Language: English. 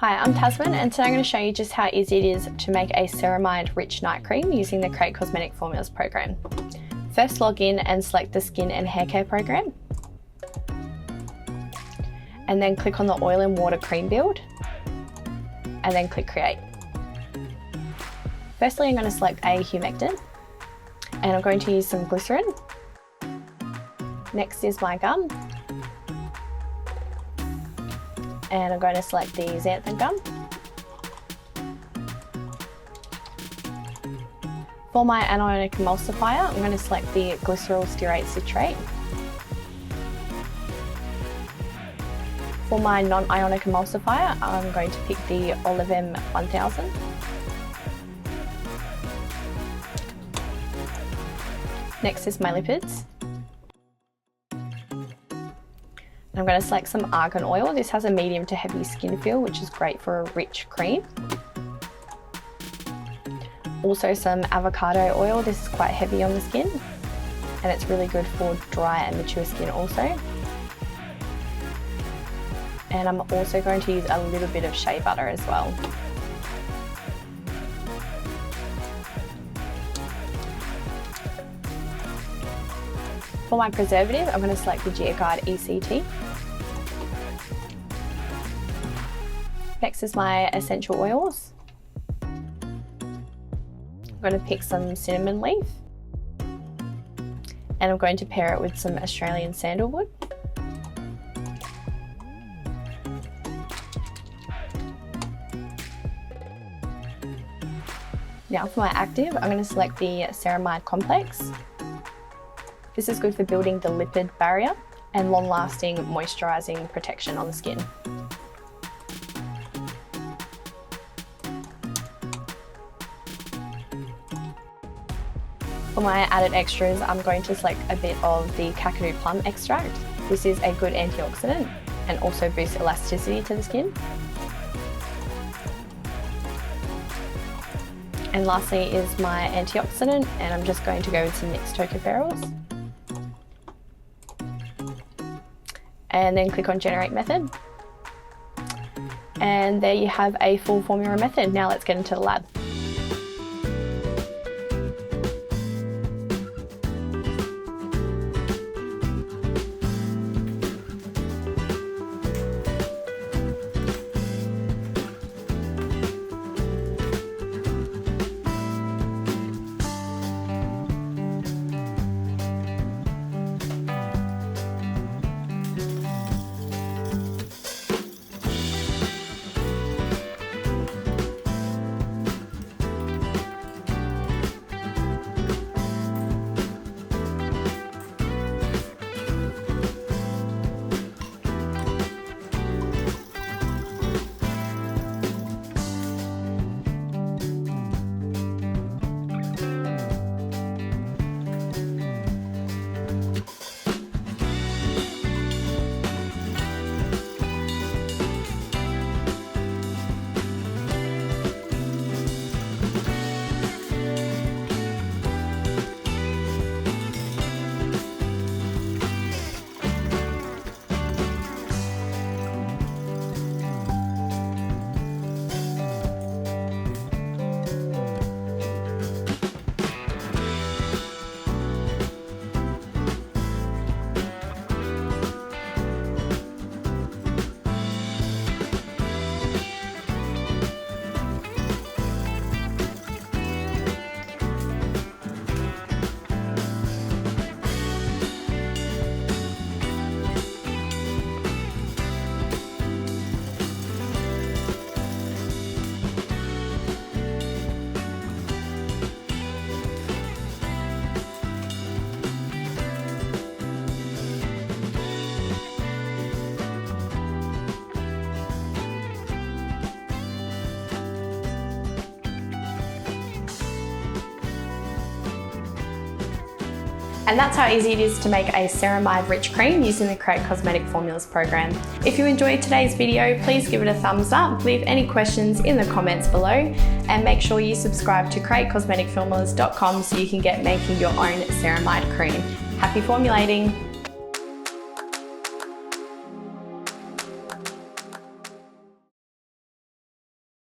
Hi, I'm Tasman and today I'm going to show you just how easy it is to make a Ceramide Rich Night Cream using the Create Cosmetic Formulas program. First, log in and select the Skin and Hair Care program. And then click on the Oil and Water Cream build. And then click Create. Firstly, I'm going to select a humectant. And I'm going to use some glycerin. Next is my gum. And I'm going to select the xanthan gum. For my anionic emulsifier, I'm going to select the glyceryl stearate citrate. For my non-ionic emulsifier, I'm going to pick the Olivem 1000. Next is my lipids. I'm going to select some argan oil. This has a medium to heavy skin feel, which is great for a rich cream. Also some avocado oil. This is quite heavy on the skin and it's really good for dry and mature skin also. And I'm also going to use a little bit of shea butter as well. For my preservative, I'm going to select the GeoGuard ECT. Next is my essential oils. I'm going to pick some cinnamon leaf. And I'm going to pair it with some Australian sandalwood. Now for my active, I'm going to select the Ceramide Complex. This is good for building the lipid barrier and long-lasting moisturising protection on the skin. For my added extras, I'm going to select a bit of the Kakadu plum extract. This is a good antioxidant and also boosts elasticity to the skin. And lastly is my antioxidant, and I'm just going to go with some mixed tocopherols. And then click on Generate Method. And there you have a full formula method. Now let's get into the lab. And that's how easy it is to make a Ceramide Rich Cream using the Create Cosmetic Formulas program. If you enjoyed today's video, please give it a thumbs up, leave any questions in the comments below, and make sure you subscribe to createcosmeticformulas.com so you can get making your own Ceramide cream. Happy formulating!